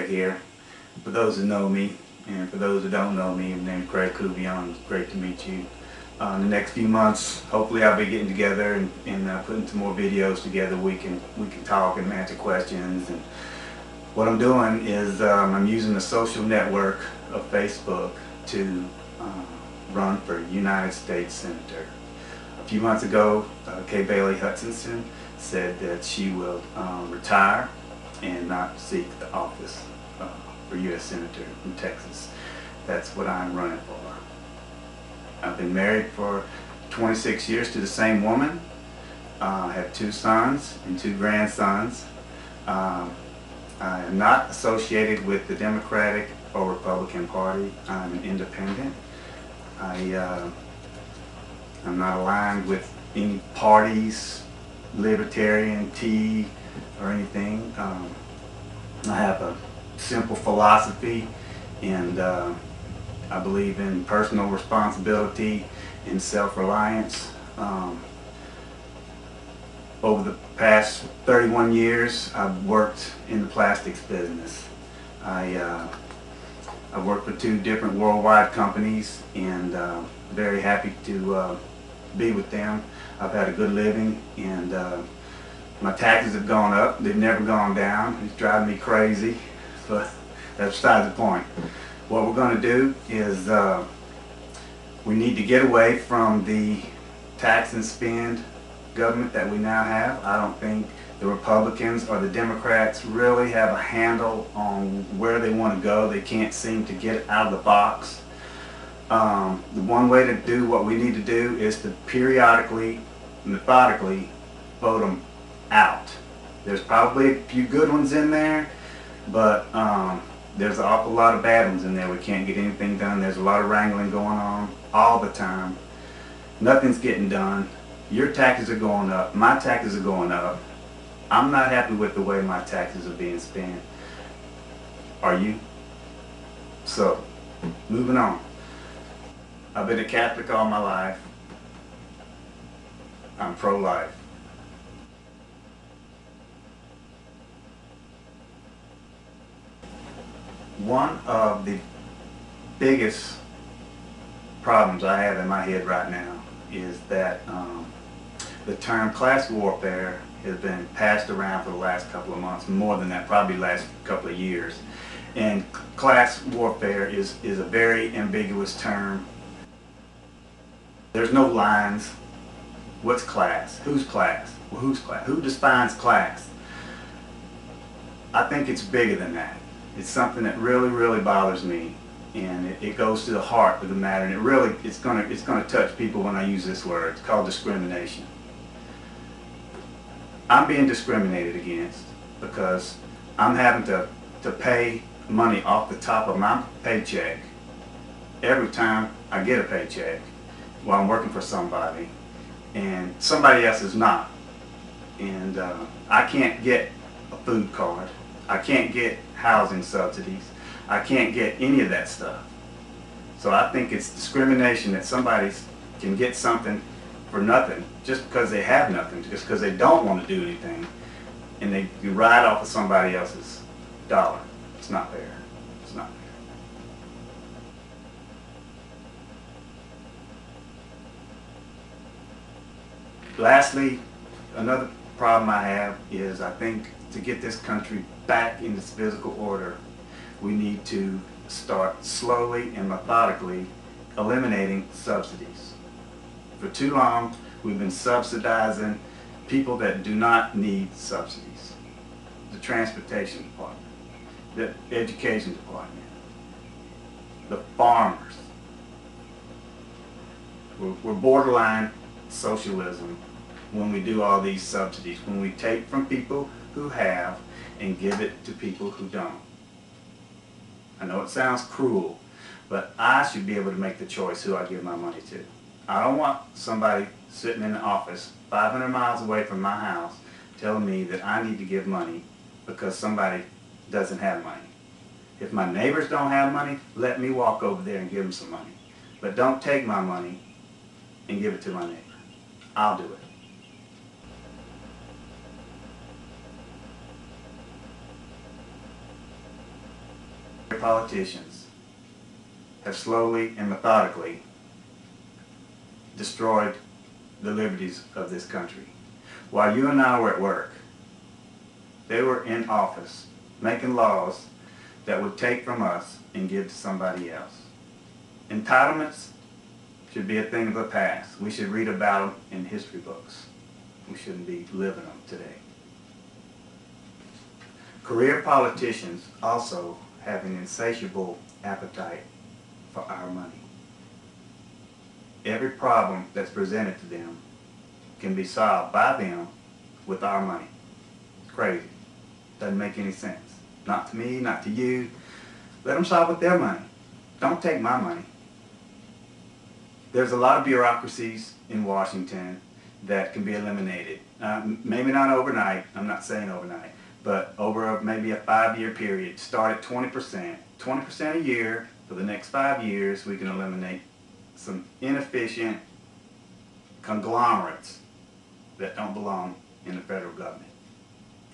Craig here. For those who know me, and for those who don't know me, my name is Craig Couvillion. It's great to meet you. In the next few months, hopefully I'll be getting together and putting some more videos together. We can talk and answer questions. And what I'm doing is I'm using the social network of Facebook to run for United States Senator. A few months ago, Kay Bailey Hutchinson said that she will retire and not seek the office for U.S. Senator from Texas. That's what I'm running for. I've been married for 26 years to the same woman. I have 2 sons and 2 grandsons. I am not associated with the Democratic or Republican Party. I'm an independent. I'm not aligned with any parties, Libertarian, Tea, or anything. I have a simple philosophy, and I believe in personal responsibility and self-reliance. Over the past 31 years, I've worked in the plastics business. I worked for 2 different worldwide companies, and very happy to be with them. I've had a good living, and my taxes have gone up. They've never gone down. It's driving me crazy, but that's besides the point. What we're going to do is we need to get away from the tax and spend government that we now have. I don't think the Republicans or the Democrats really have a handle on where they want to go. They can't seem to get it out of the box. The one way to do what we need to do is to periodically, methodically vote them out. There's probably a few good ones in there, but there's an awful lot of bad ones in there. We can't get anything done. There's a lot of wrangling going on all the time. Nothing's getting done. Your taxes are going up. My taxes are going up. I'm not happy with the way my taxes are being spent. Are you? So, moving on. I've been a Catholic all my life. I'm pro-life. One of the biggest problems I have in my head right now is that the term class warfare has been passed around for the last couple of months, more than that, probably last couple of years. And class warfare is a very ambiguous term. There's no lines. What's class? Who's class? Well, who's class? Who defines class? I think it's bigger than that. It's something that really, really bothers me, and it goes to the heart of the matter. And it's gonna touch people when I use this word. It's called discrimination. I'm being discriminated against because I'm having to pay money off the top of my paycheck every time I get a paycheck while I'm working for somebody, and somebody else is not. And I can't get a food card. I can't get housing subsidies. I can't get any of that stuff. So I think it's discrimination that somebody can get something for nothing just because they have nothing, just because they don't want to do anything, and they ride off of somebody else's dollar. It's not fair. It's not fair. Lastly, another problem I have is I think to get this country back in its physical order, we need to start slowly and methodically eliminating subsidies. For too long, we've been subsidizing people that do not need subsidies. The transportation department, the education department, the farmers. We're borderline socialism when we do all these subsidies, when we take from people who have and give it to people who don't. I know it sounds cruel, but I should be able to make the choice who I give my money to. I don't want somebody sitting in the office 500 miles away from my house telling me that I need to give money because somebody doesn't have money. If my neighbors don't have money, let me walk over there and give them some money. But don't take my money and give it to my neighbor. I'll do it. politicians have slowly and methodically destroyed the liberties of this country. While you and I were at work, they were in office making laws that would take from us and give to somebody else. Entitlements should be a thing of the past. We should read about them in history books. We shouldn't be living them today. Career politicians also have an insatiable appetite for our money. Every problem that's presented to them can be solved by them with our money. It's crazy. Doesn't make any sense. Not to me, not to you. Let them solve with their money. Don't take my money. There's a lot of bureaucracies in Washington that can be eliminated. Maybe not overnight, I'm not saying overnight, but over maybe a 5-year period, start at 20%. 20% a year for the next 5 years, we can eliminate some inefficient conglomerates that don't belong in the federal government.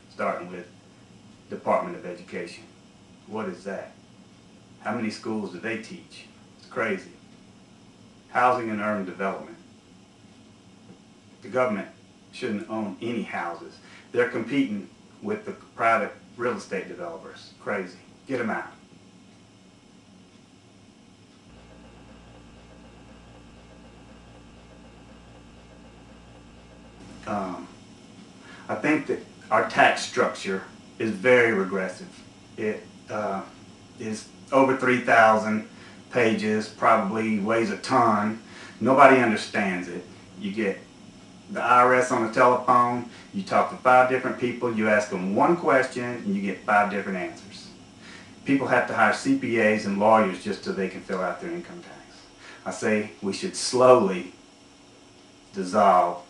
Starting with Department of Education. What is that? How many schools do they teach? It's crazy. Housing and urban development. The government shouldn't own any houses. They're competing with the private real estate developers. Crazy. Get them out. I think that our tax structure is very regressive. It is over 3,000 pages, probably weighs a ton. Nobody understands it. You get the IRS on the telephone, you talk to 5 different people, you ask them one question, and you get 5 different answers. People have to hire CPAs and lawyers just so they can fill out their income tax. I say we should slowly dissolve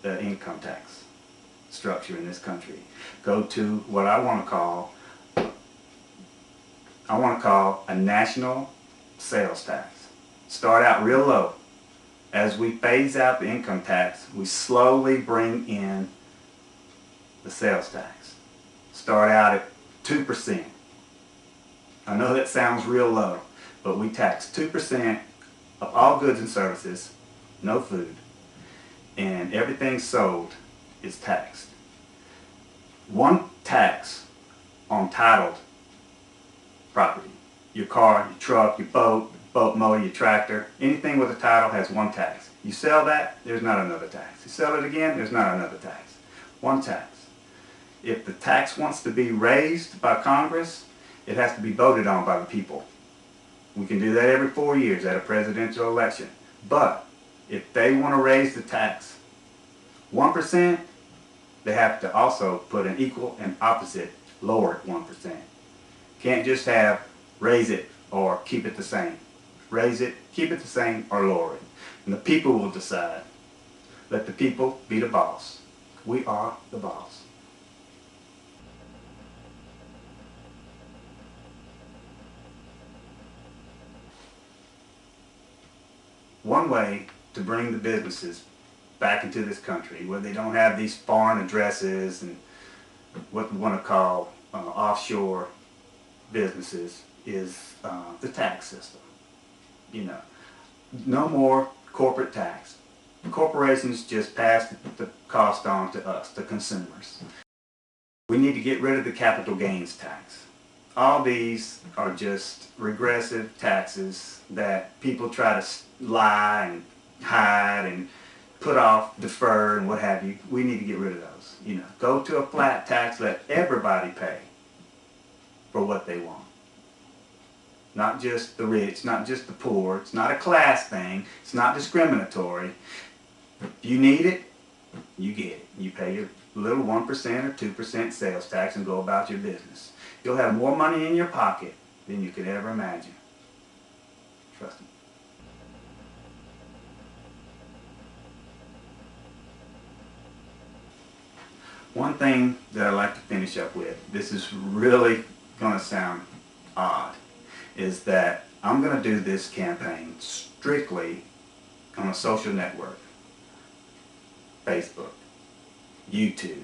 the income tax structure in this country. Go to what I want to call a national sales tax. Start out real low. As we phase out the income tax, we slowly bring in the sales tax. Start out at 2%. I know that sounds real low, but we tax 2% of all goods and services, no food, and everything sold is taxed. One tax on titled property. Your car, your truck, your boat motor, your tractor, anything with a title has one tax. You sell that, there's not another tax. You sell it again, there's not another tax. One tax. If the tax wants to be raised by Congress, it has to be voted on by the people. We can do that every 4 years at a presidential election. But if they want to raise the tax 1%, they have to also put an equal and opposite lower 1%. Can't just have raise it or keep it the same. Raise it, keep it the same, or lower it. And the people will decide. Let the people be the boss. We are the boss. One way to bring the businesses back into this country where they don't have these foreign addresses and what we want to call offshore businesses is the tax system. You know, no more corporate tax. Corporations just pass the cost on to us, the consumers. We need to get rid of the capital gains tax. All these are just regressive taxes that people try to lie and hide and put off, defer, and what have you. We need to get rid of those. You know, go to a flat tax, let everybody pay for what they want. Not just the rich, not just the poor. It's not a class thing. It's not discriminatory. If you need it, you get it. You pay your little 1% or 2% sales tax and go about your business. You'll have more money in your pocket than you could ever imagine. Trust me. One thing that I'd like to finish up with, this is really going to sound odd, is that I'm going to do this campaign strictly on a social network. Facebook, YouTube,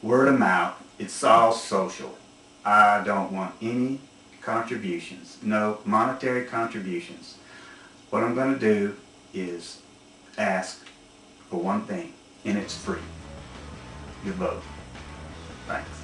word of mouth, it's all social. I don't want any contributions, no monetary contributions. What I'm going to do is ask for one thing, and it's free: your vote. Thanks.